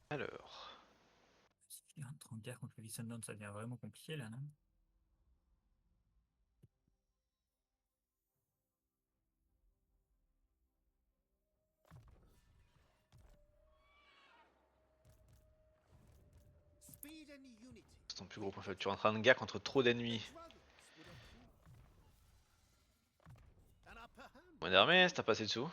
Alors. Si tu rentres en guerre contre le Sundown, ça devient vraiment compliqué là, non? C'est ton plus gros point faible. Tu rentres en guerre contre trop d'ennemis. Moins d'armée, c'est pas assez de sous.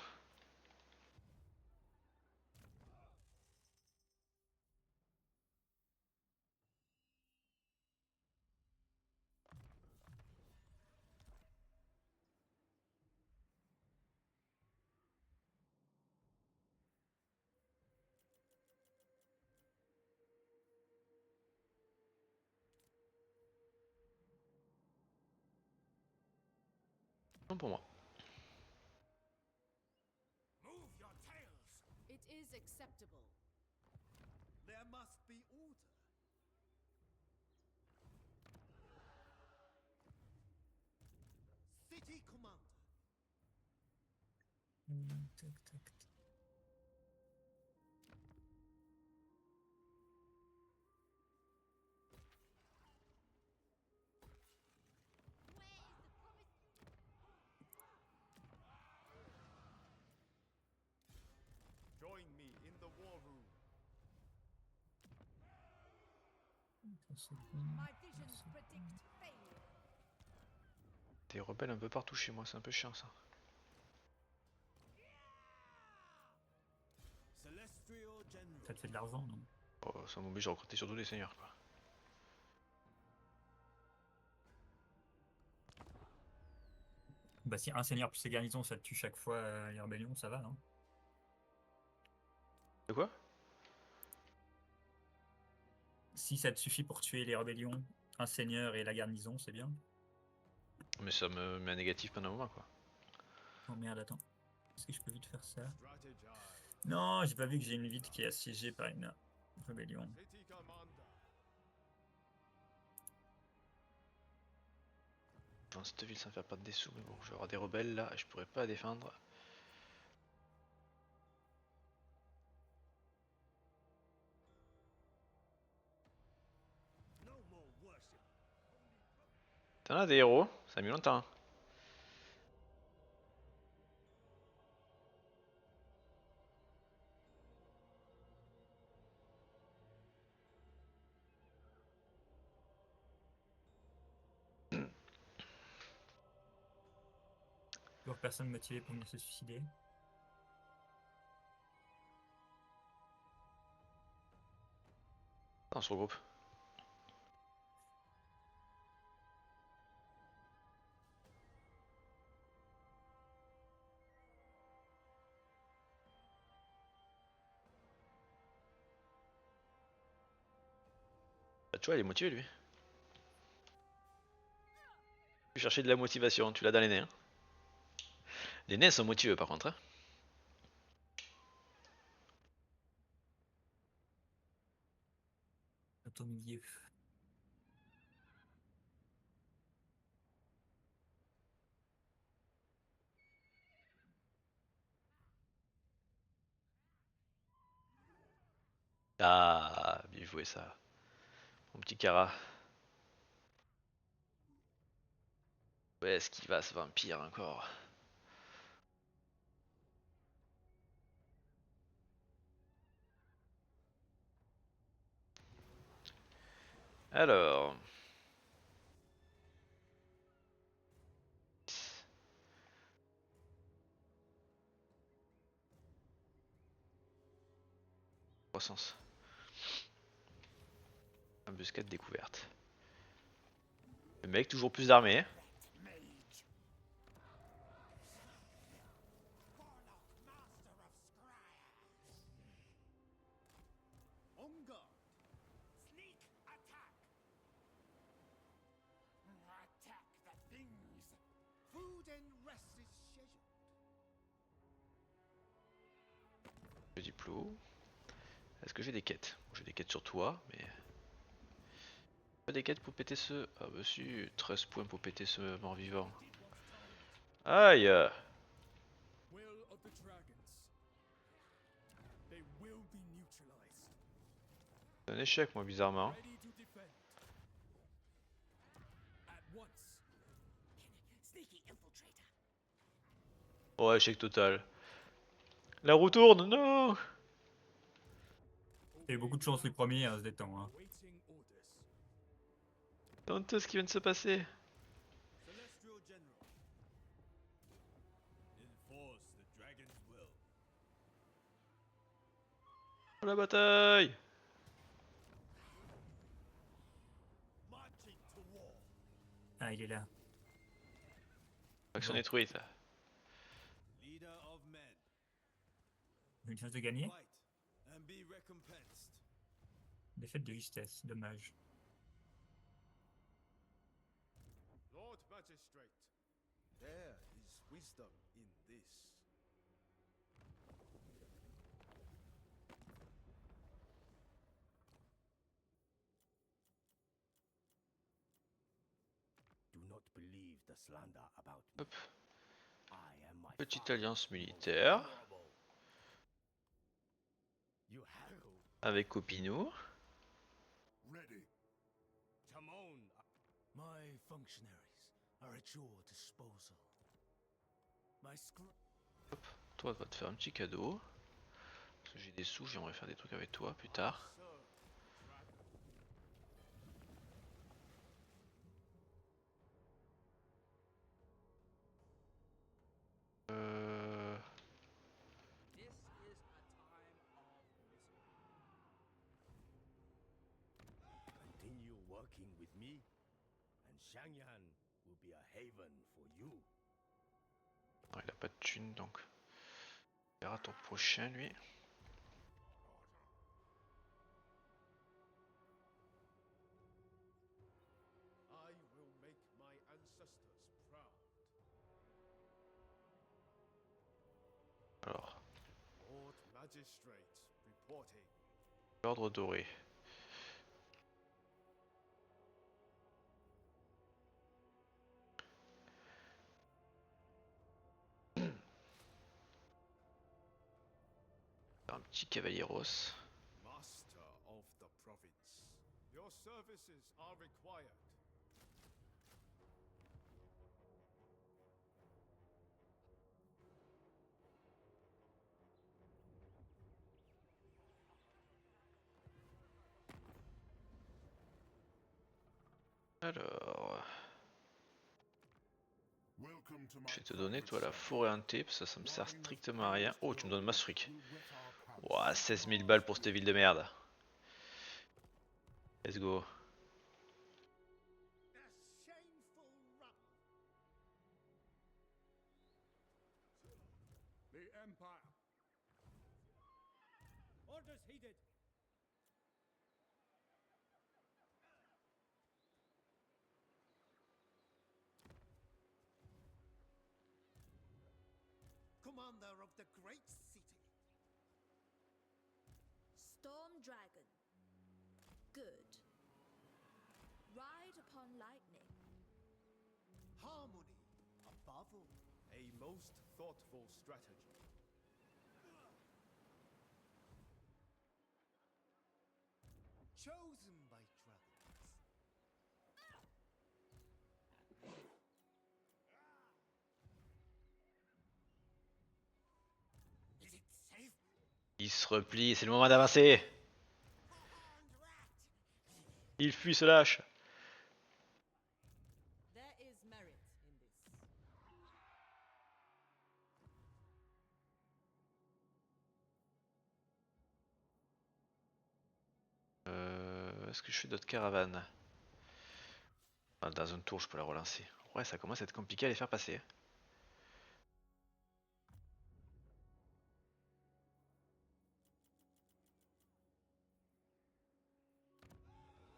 Non pour moi. It is acceptable. There must be order. City commander. Tac, tac, tac. Join me in the war room. My visions predict failure. Des rebelles un peu partout chez moi, c'est un peu chiant ça. Celestial General. Ça te fait de l'argent, non? Oh, ça m'oblige à recruter surtout des seigneurs quoi. Bah si un seigneur plus ses garnisons, ça te tue chaque fois les rébellions, ça va, non? De quoi? Si ça te suffit pour tuer les rébellions, un seigneur et la garnison, c'est bien. Mais ça me met un négatif pendant un moment quoi. Oh merde, attends. Est-ce que je peux vite faire ça? Strategize. Non, j'ai pas vu que j'ai une ville qui est assiégée par une rébellion. City commander. Dans cette ville, ça me fait pas de dessous, mais bon, je vais avoir des rebelles là et je pourrais pas la défendre. No more worship. T'en as des héros, ça a mis longtemps. Toujours personne motivé pour venir se suicider. On se regroupe. Bah, tu vois, il est motivé lui. Tu cherchais de la motivation, tu l'as dans les nains. Les nains sont motivés par contre. Hein. Au milieu. Ah, bien joué ça. Mon petit Kara. Où est-ce qu'il va ce vampire encore? Alors. Croissance. Embuscade découverte. Le mec toujours plus d'armée. Hein. Mage. Warlock, master of scryers. On guard. Sneak attack. Attack the things. Food and rest is scheduled. Le diplôme. Est-ce que j'ai des quêtes? Bon, j'ai des quêtes sur toi, mais. Pas des quêtes pour péter ce. Ah bah si, 13 points pour péter ce mort-vivant. Aïe! Will of the dragons. They will be neutralized. C'est un échec, moi, bizarrement. Ready to defend. At once. Sneaky infiltrator. Oh, échec total. La roue tourne, non! T'as eu beaucoup de chance les premiers à se détendre. Hein. Waiting orders. C'est honteux ce qui vient de se passer. Celestial General. Enforce the dragon's will. Pour la bataille! Marching to war. Ah, il est là. Action Bon. détruite. Leader of men. Une chance de gagner. Fight and be recompensed. Défaite de justesse, dommage. Lord Magistrate. There is wisdom in this. Do not believe the slander about me. Hop. I am my Petite father, alliance most militaire honorable. You harrow avec Copinou. Ready. Tamon. my functionaries are at your disposal. My Toi, va te faire un petit cadeau. Parce que j'ai des sous, j'aimerais faire des trucs avec toi plus tard. This is a time of misery. continue working with me, and Xiangyan will be a haven for you. Non, il a pas de thune donc. On verra ton prochain lui. I will make my ancestors proud. Alors, Lord Magistrate reporting. l'ordre doré. Un petit cavalieros. Master of the province. Your services are required. Alors, je vais te donner toi la forêt hantée, parce que ça me sert strictement à rien. Oh, tu me donnes Masric. Ouah, 16 000 balles pour cette ville de merde. Let's go. A shameful rubble. The Empire. Orders heeded. Commander of the great city. Storm Dragon. Good. Ride upon lightning. Harmony above all. A most thoughtful strategy. Chosen by dragons. Is it safe? Il se replie, c'est le moment d'avancer. Horned rat! Il fuit, se lâche. There is merit in this. Est-ce que je fais d'autres caravanes? Ah, dans un tour, je peux la relancer. Ouais, ça commence à être compliqué à les faire passer.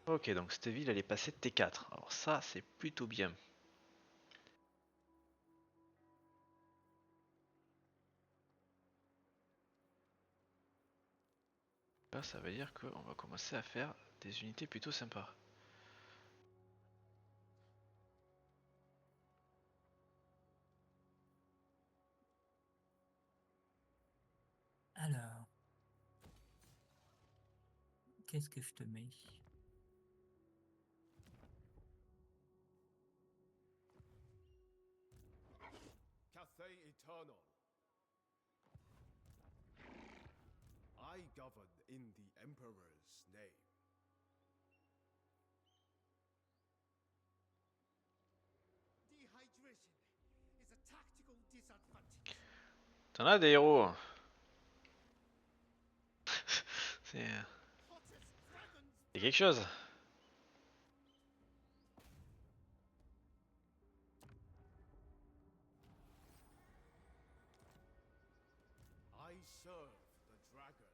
Ok, donc cette ville, elle est passée de T4. Alors ça, c'est plutôt bien. Là, ça veut dire qu'on va commencer à faire des unités plutôt sympas. Alors. Ok, qu'est-ce que je te mets? Cathay Eternal. I govern in the Emperor's name. Dehydration is a tactical disadvantage. T'en as des héros. C'est Hottest dragons c'est quelque chose. I serve the dragon.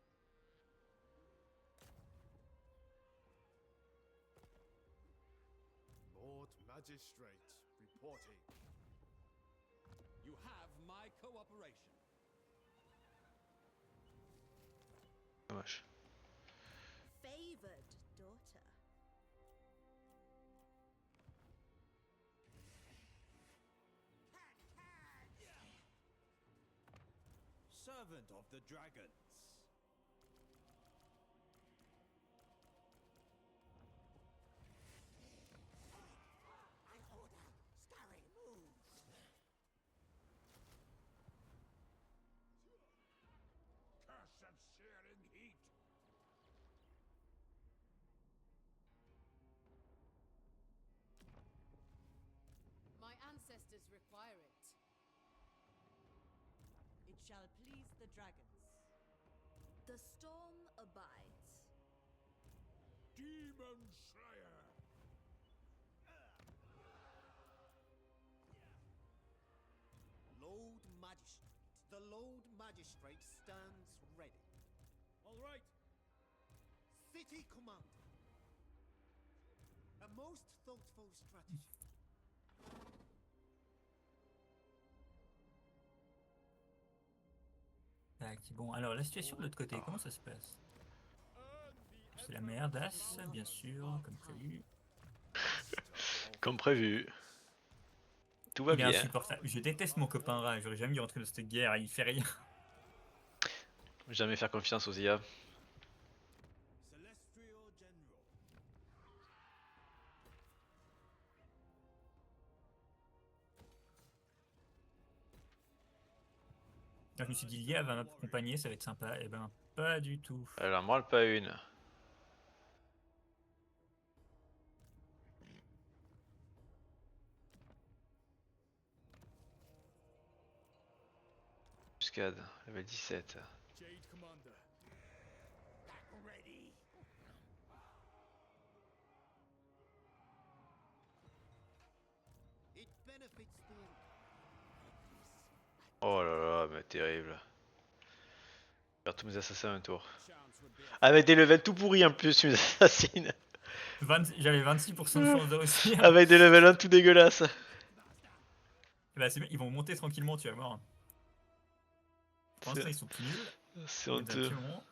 Lord Magistrate reporting. You have my cooperation. Dommage. Favored daughter. Servant of the dragons. An order. Scurry, move. Curse of searing heat. My ancestors require it. It shall please the dragons. The storm abides. Demon Slayer. Lord Magistrate. The Lord Magistrate stands ready. All right. City Commander. A most thoughtful strategy. Tac, bon, alors la situation de l'autre côté, comment ça se passe? C'est la merdasse, bien sûr, comme prévu. Comme prévu. Tout va Il est bien. insupportable. Je déteste mon copain Ra, j'aurais jamais dû rentrer dans cette guerre, il fait rien. Jamais faire confiance aux IA. Celestial General. Je me suis dit, Lia va m'accompagner, ça va être sympa. Eh ben, pas du tout. Alors, moi, pas une. Muscade, level 17. Jade Commander. Back ready. It benefits the Oh là là, mais terrible. Faire tous mes assassins un tour. Chance would be Avec des levels tout pourris en plus, mes assassins. J'avais 26% de chance de réussir. Avec des levels 1 tout dégueulasses. Bah, c'est bien, ils vont monter tranquillement, tu vas voir. Pour l'instant, ils sont plus nuls. C'est On est à un honteux. petit moment.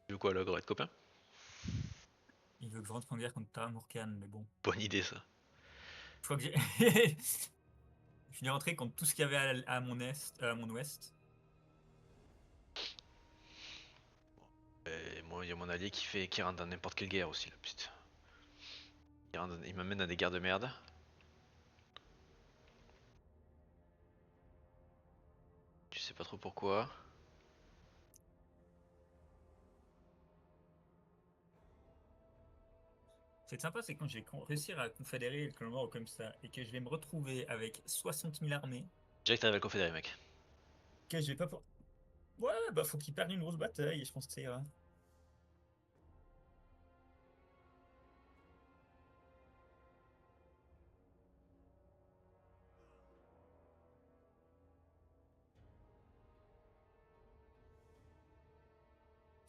Du coup, l'ogre être copain. Il veut que je rentre en guerre contre Tara Morkan, mais bon. Bonne idée ça. Je crois que j'ai. Je suis rentré contre tout ce qu'il y avait à mon est, à mon ouest. Et moi, il y a mon allié qui rentre dans n'importe quelle guerre aussi, là, putain. Il m'amène dans des guerres de merde. Tu sais pas trop pourquoi. C'est sympa, c'est quand j'ai réussi à confédérer le clan mort comme ça et que je vais me retrouver avec 60 000 armées, Direct t'arrives à le confédérer, mec. que je vais pas pour. Ouais, bah faut qu'ils perdent une grosse bataille et je pense que ça ira.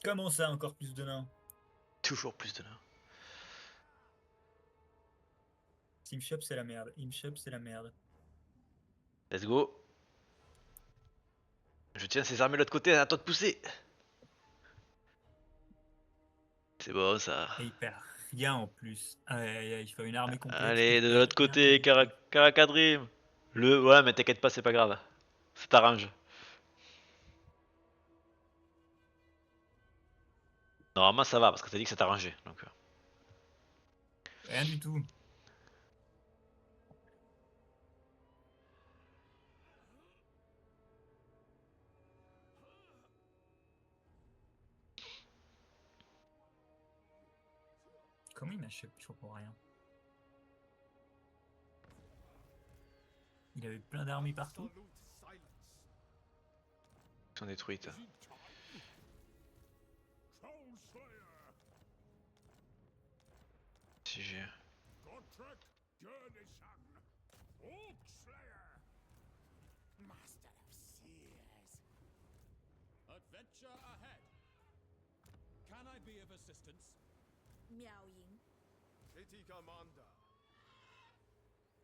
Comment ça, encore plus de nains? Toujours plus de nains. Team Shop, c'est la merde. Imshop, c'est la merde. Let's go. Je tiens ces armées de l'autre côté, à toi de pousser. C'est bon ça. Et il perd rien en plus. Aïe, aïe, aïe, il faut une armée complète. Allez, il de perd l'autre rien côté, du tout. Karakadrim. Ouais, mais t'inquiète pas, c'est pas grave. Ça t'arrange. Normalement, ça va, parce que t'as dit que ça t'arrangeait. Donc, Rien du tout. Comment il m'achète toujours pour rien? Il avait plein d'armées partout. Absolute silence. ils sont détruites. Troll Slayer! Si j'ai. Gotrek Gurnishan! Orc Slayer! Master of Seers. Adventure ahead. Can I be of assistance? Miao Ying. City Commander.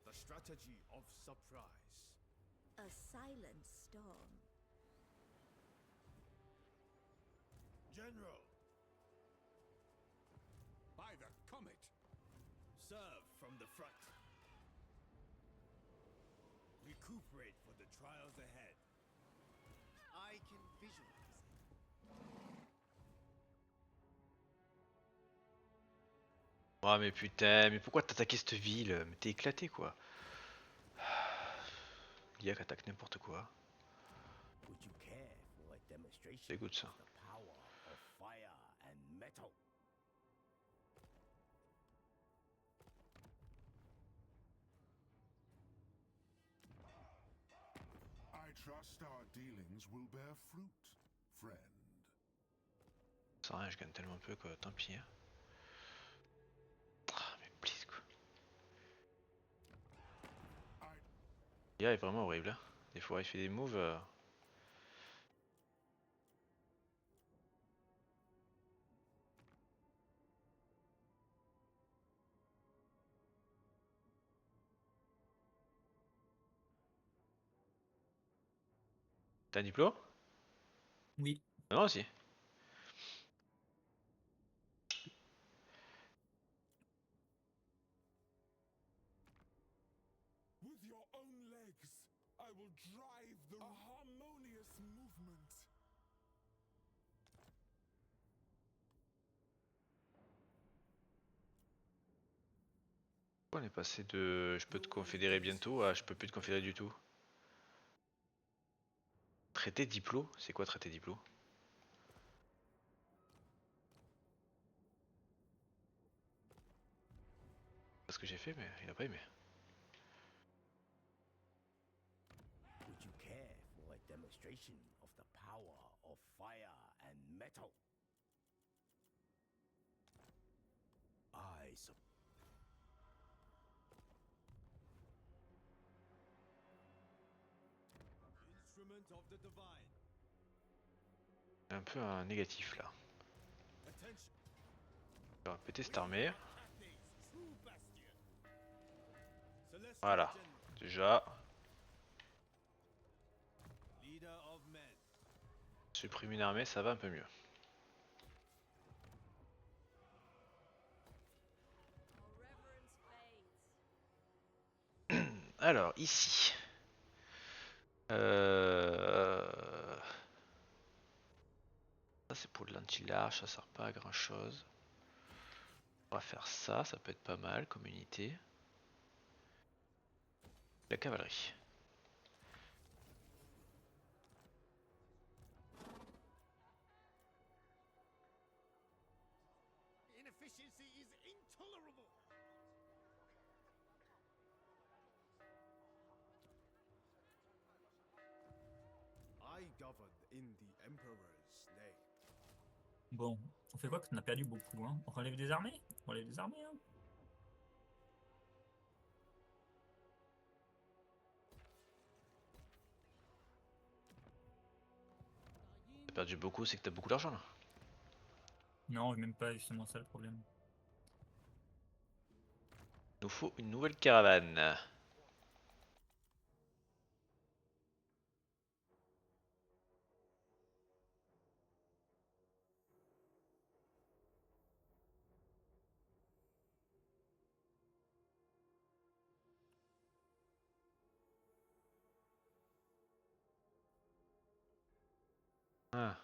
The strategy of surprise. A silent storm. General. By the comet. Serve from the front. Recuperate for the trials ahead. I can visualize it. Oh, mais putain, mais pourquoi t'attaquer cette ville? Mais t'es éclaté quoi. L'IA attaque n'importe quoi. Would you care for a demonstration C'est good ça. of the power of fire and metal? I trust our dealings will bear fruit, friend. Sans rien, je gagne tellement peu que tant pis. Hein. Ah, mais please quoi. L'IA est vraiment horrible. Hein. Des fois, il fait des moves. T'as un diplôme? Oui. Moi aussi. With your own legs, I will drive the harmonious movement. On est passé de je peux te confédérer bientôt à je peux plus te confédérer du tout. Traité diplo? C'est quoi traité diplo? C'est ce que j'ai fait, mais il a pas aimé. Would you care for a demonstration of the power of fire and metal? I suppose. Instrument of the divine. Un peu un négatif là. Attention. On va péter cette armée. True bastion. Celestial Voilà. General. Déjà. Leader of men. Supprimer une armée, ça va un peu mieux. Your reverence fades. Alors, ici. Ça c'est pour de l'anti-large, ça sert pas à grand chose. On va faire ça, ça peut être pas mal comme unité. La cavalerie. Inefficiency is intolerable. I govern in the Emperor's name. Bon, on fait quoi qu'on a perdu beaucoup, hein? On relève des armées? On relève des armées, hein? T'as perdu beaucoup, c'est que t'as beaucoup d'argent là. Non, même pas, justement, ça le problème. Il nous faut une nouvelle caravane. Ah.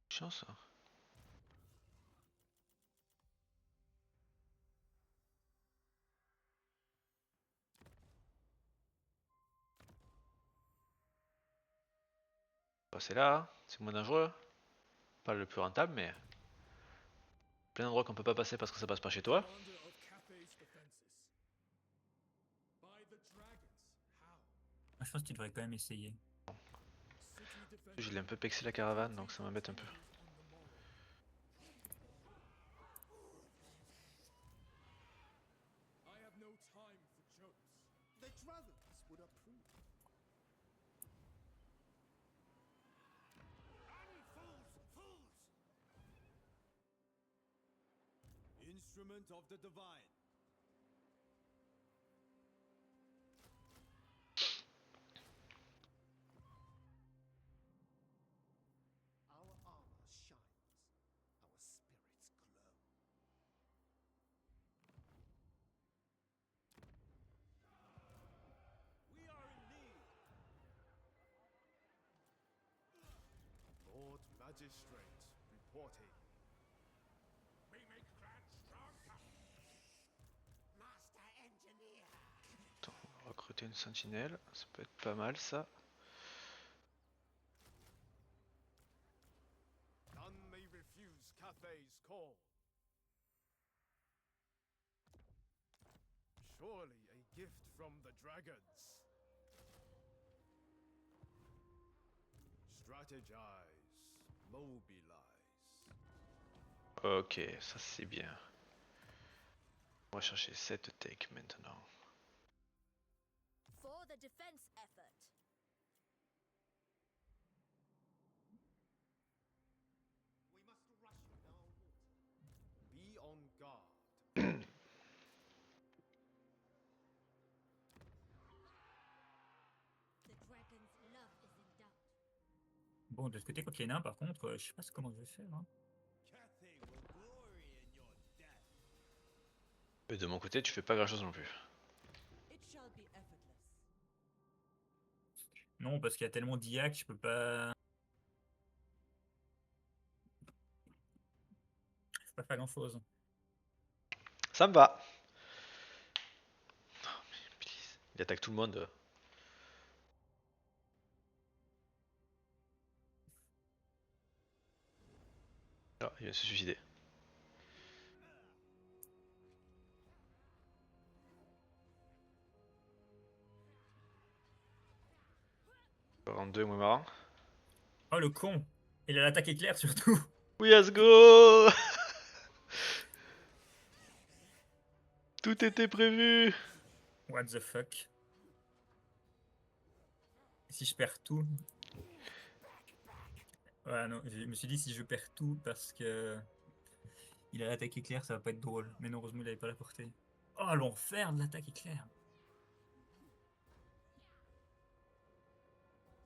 Chiant ça. Bah, c'est là, hein. C'est moins dangereux. Pas le plus rentable, mais plein d'endroits qu'on peut pas passer parce que ça passe pas chez toi. Commander of Cathay's defenses. By the dragons, how? Ah, je pense que tu devrais quand même essayer. City defense. Je l'ai un peu pexé la caravane donc ça m'embête un peu. On the morrow. I have no time for jokes. The dragons would approve. Instrument of the divine. Our armor shines. Our spirits glow. We are in need. Lord Magistrate reporting. We make clan stronger. Master Engineer. Attends, on va recruter une sentinelle, ça peut être pas mal ça. None may refuse Cathay's call. Surely a gift from the dragons. Strategize, mobilize. Ok, ça c'est bien. On va chercher cette tech maintenant. For the defense effort. We must rush our water. Be on guard. The dragon's love is in doubt. Bon, de ce côté, contre les nains, par contre, je sais pas comment je vais faire. Hein. Cathay will glory in your death. Et de mon côté, tu fais pas grand chose non plus. It shall be effortless. Non, parce qu'il y a tellement d'IA que je peux pas. Je peux pas faire grand chose. Ça me va. Oh, mais please. Il attaque tout le monde. Ah, il vient de se suicider. En deux, moins marrant. Oh, le con! Il a l'attaque éclair surtout! Oui, let's go. Tout était prévu. What the fuck? Si je perds tout. Ouais, non, je me suis dit si je perds tout parce que. Il a l'attaque éclair, ça va pas être drôle. Mais non, heureusement, il avait pas la portée. Oh, l'enfer de l'attaque éclair!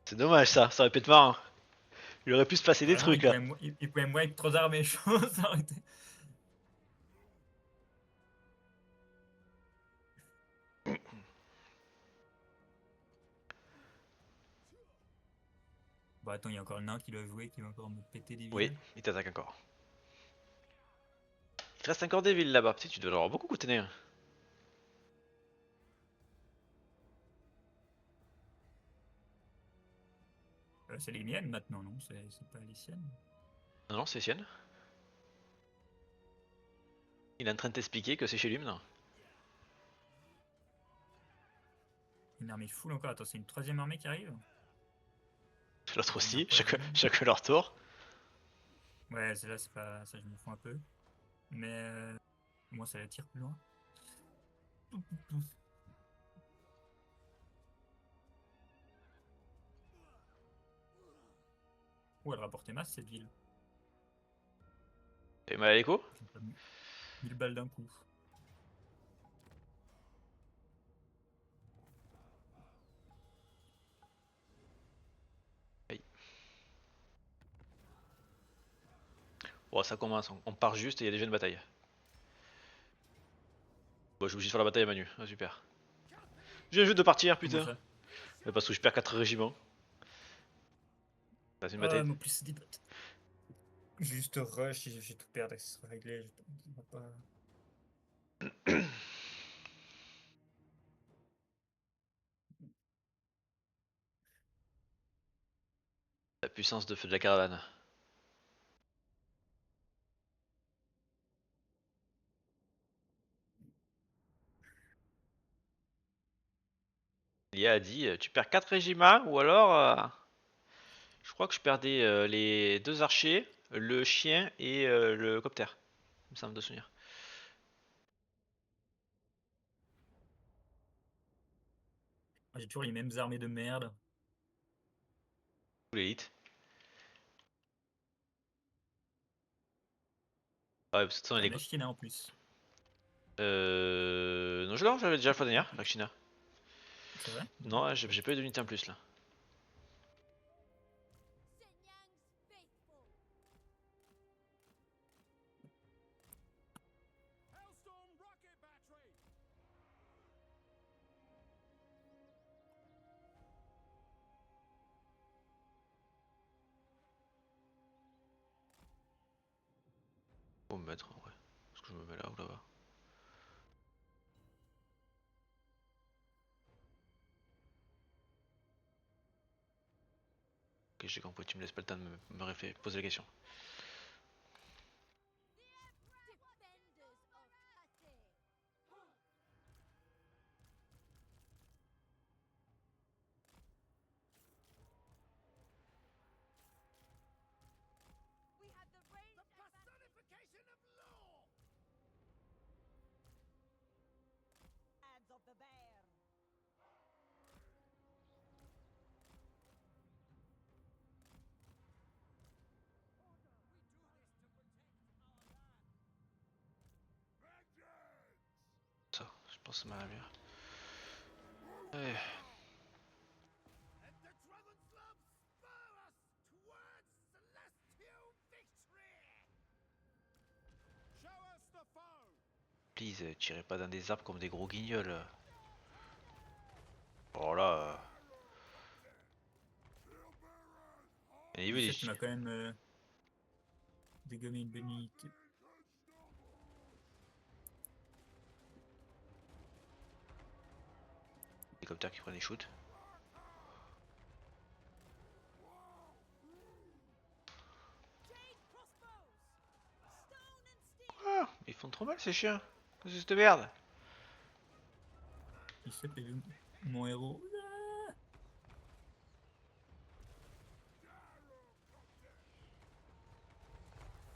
C'est dommage ça, ça aurait pu être marrant. Il aurait pu se passer des Vraiment, trucs là. il pouvait me wipe 3 armes et choses, ça aurait été. Bon, attends, il y a encore le nain qui doit jouer, qui va encore me péter des Oui, villages. il t'attaque encore. Il reste encore des villes là-bas. Petit, tu dois leur avoir beaucoup coûté. C'est les miennes maintenant, non? C'est pas les siennes. Non, non, c'est sienne. Il est en train de t'expliquer que c'est chez lui maintenant. Une armée full encore. Attends, c'est une troisième armée qui arrive? L'autre aussi, Première poignée. chacun leur tour. Ouais, celle-là, c'est pas. Ça, je me fous un peu. Mais. Moi, ça la tire plus loin. Oh, elle rapportait masse cette ville. Et mal à l'écho? 1000 balles d'un coup. Oh, ça commence, on part juste et il y a déjà une bataille. Bon, je suis obligé de faire la bataille à Manu. Ah, super. Je viens juste de partir, Comment putain. ça? Mais parce que je perds 4 régiments. C'est une bataille. Ah, mais plus c'est des bêtes. Juste rush, j'ai tout perdu, ça sera réglé. On va pas... La puissance de feu de la caravane. Lia a dit tu perds 4 régiments ou alors je crois que je perdais les 2 archers, le chien et le copter. Il me semble de souvenir. J'ai toujours les mêmes armées de merde. Ou l'élite. Ah ouais, parce que de toute façon, Ah, la China en plus. Non, j'avais déjà la fois dernière, la China. C'est vrai? Non, j'ai pas eu d'unité en plus là. Sinyang's faithful. Hellstorm rocket battery. Faut me mettre en vrai. Est-ce que je me mets là ou là-bas? Ok, j'ai compris, tu me laisses pas le temps de poser la question. Defenders of Hatay. We have the ranged Personification of law! hands of the bear. Ça, je pense que ça m'a bien. Ouais. And the dragon slums spur us towards celestial victory! Show us the foe. Please, tirez pas dans des arbres comme des gros guignols. Oh là. Et il veut Je des sais qu'il m'a quand même dégommé une bonne unité. hélicoptères qui prennent des shoots. Jade crossbows. Stone and steel. Ah, ils font trop mal ces chiens. Qu'est-ce que c'est cette merde? Il s'appelle mon héros. Ah,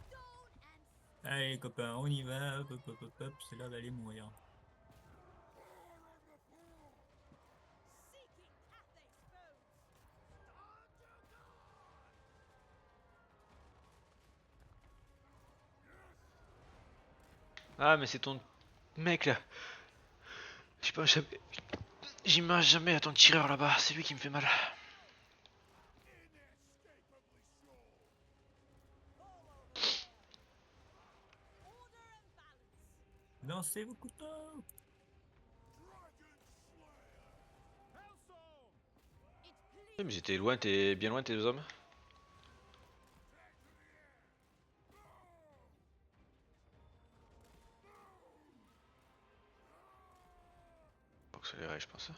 Stone and allez copains, on y va. Hop, hop, hop, hop, hop. C'est l'heure d'aller mourir. seeking Cathay's bones. Ah mais c'est ton mec là. Je sais pas, j'imagine jamais à ton tireur là-bas, c'est lui qui me fait mal. Order and balance. Lancez vos couteaux. Hellstorm. It Oui, pleases mais j'étais loin, t'es bien loin tes deux hommes. Faut accélérer je pense.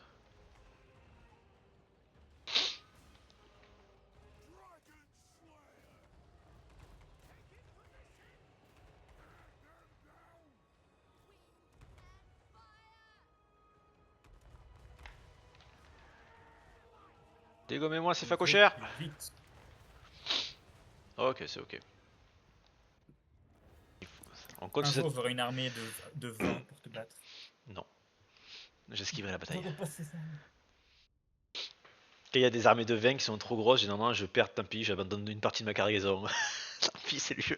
Dégommez-moi, c'est Vite, facochère. vite. Ok, c'est ok. On compte Un sur jour, cette... j'aurai une armée de 20 pour te battre. Non. J'esquiverai la bataille. J'aurais passé ça. Quand il y a des armées de 20 qui sont trop grosses, généralement je perds, tant pis, j'abandonne une partie de ma cargaison. Tant pis, c'est le jeu.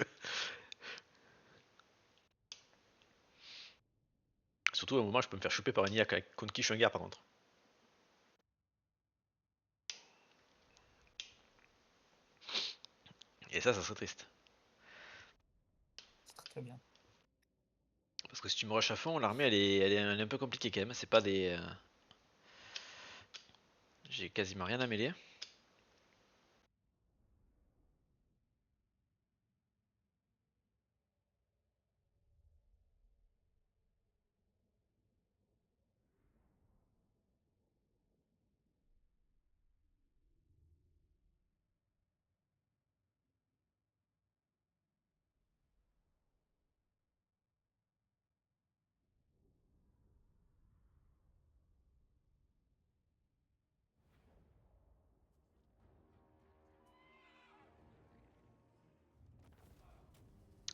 Surtout à un moment, je peux me faire choper par un IA contre qui je suis en guerre par contre. Et ça serait triste. C'est très très bien. Parce que si tu me rushes à fond, l'armée elle est un peu compliquée quand même. C'est pas des. J'ai quasiment rien à mêler.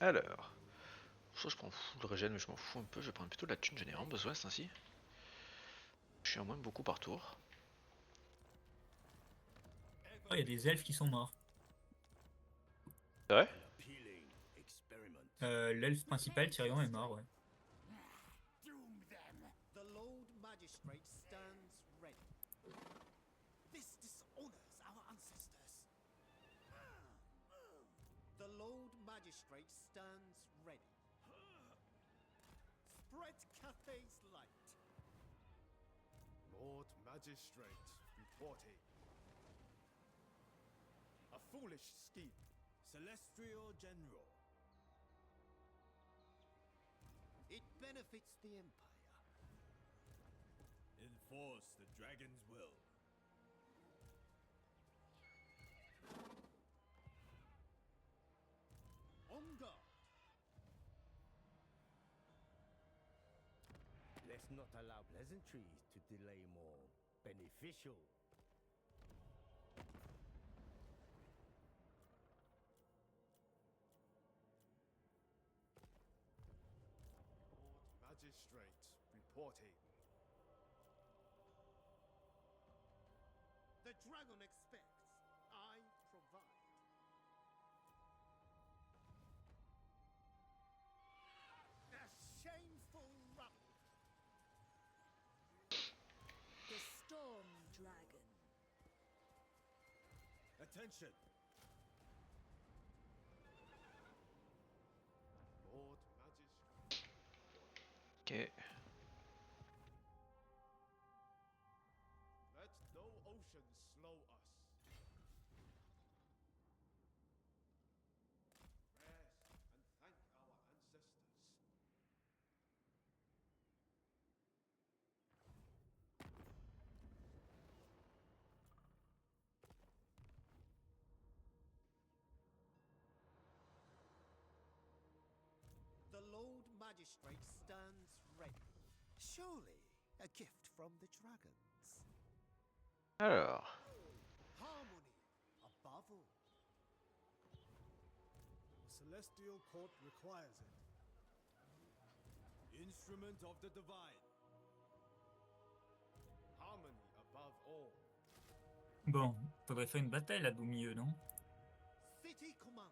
Alors. Ça, je m'en fous, le régène, mais je m'en fous un peu. Je vais prendre plutôt de la thune, j'en ai vraiment besoin, c'est ainsi. Je suis en moins beaucoup par tour. Oh, il y a des elfes qui sont morts. C'est vrai? Appealing experiment. L'elfe principal, Tyrion, est mort, ouais. Doom them. The Lord Magistrate stands ready. This dishonors our ancestors. The Lord Magistrate stands ready. Spread Cathay's light. Lord Magistrate reporting. A foolish scheme. Celestial General. It benefits the Empire. Enforce the dragon's will. On guard. Let's not allow pleasantries to delay more beneficial. Lord Magistrate reporting. The dragon expects. I provide. A shameful rabble. The Storm Dragon. Attention! Lord Magistrate. Ok. Let no ocean slow us. Rest and thank our ancestors. The Lord Magistrate stands ready. Surely a gift from the dragons. Alors. Harmony above all. The Celestial Court requires it. Instrument of the Divine. Harmony above all. Bon, faudrait faire une bataille là au milieu, non? City Commander.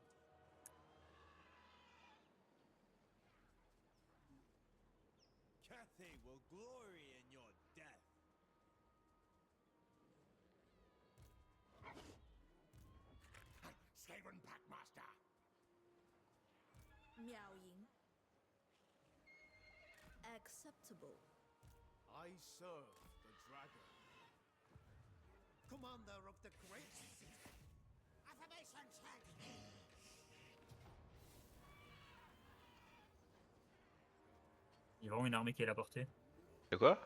Cathay will glory in your death. Skaven Packmaster. Miao Ying. Acceptable. I serve the dragon. Commander of the Great City. Affirmation check. Il y a vraiment une armée qui est à la portée. De quoi?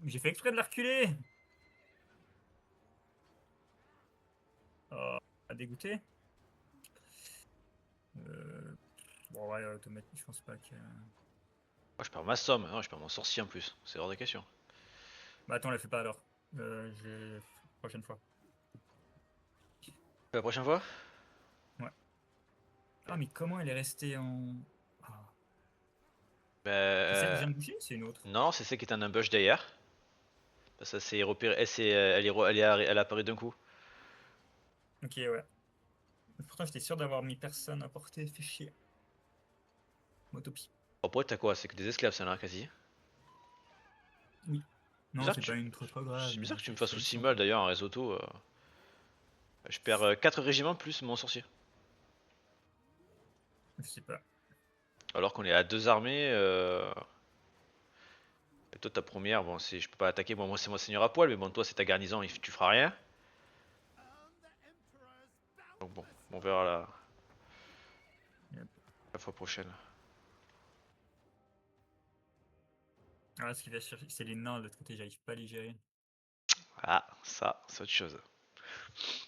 J'ai fait exprès de la reculer! Oh, à dégoûter. Bon, ouais, automatique, je pense pas que. Moi je perds ma somme, non, je perds mon sorcier en plus. C'est hors de question. Bah, attends, la fais pas alors. Je Prochaine fois. La prochaine fois? Ah, mais comment elle est restée en. Ah. C'est celle que je viens de bouger ou c'est une autre? Non, c'est celle qui est en ambush derrière. Ça c'est repéré, elle est apparue d'un coup. Ok, ouais. Pourtant, j'étais sûr d'avoir mis personne à portée, fait chier. Motopie. Après t'as quoi? C'est que des esclaves ça là quasi. Oui. Non, Bizarre c'est que pas tu- une trop grave. C'est bizarre que tu me c'est fasses une aussi centaine. mal d'ailleurs en risotto. Je perds 4 régiments plus mon sorcier. Je sais pas. Alors qu'on est à 2 armées. Et toi ta première, bon je peux pas attaquer, bon moi c'est mon seigneur à poil, mais bon toi c'est ta garnison, tu feras rien. Earn the Emperor's Donc bon, boundless on verra Yep. la fois prochaine. Ah, ce qu'il va chercher, c'est les nains de l'autre côté, j'arrive pas à les gérer. Ah, ça, c'est autre chose.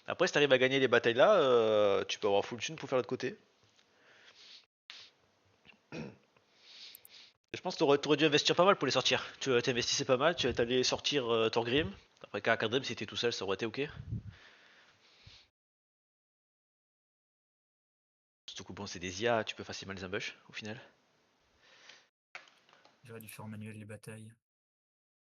Après, si t'arrives à gagner les batailles là, tu peux avoir full thune pour faire l'autre côté. Je pense que t'aurais dû investir pas mal pour les sortir. Tu t'investissais pas mal, tu allais sortir Thorgrim. Après, Karakadrim, si t'étais tout seul, ça aurait été ok. Surtout que bon, c'est des IA, tu peux facilement les ambush au final. J'aurais dû faire en manuel les batailles.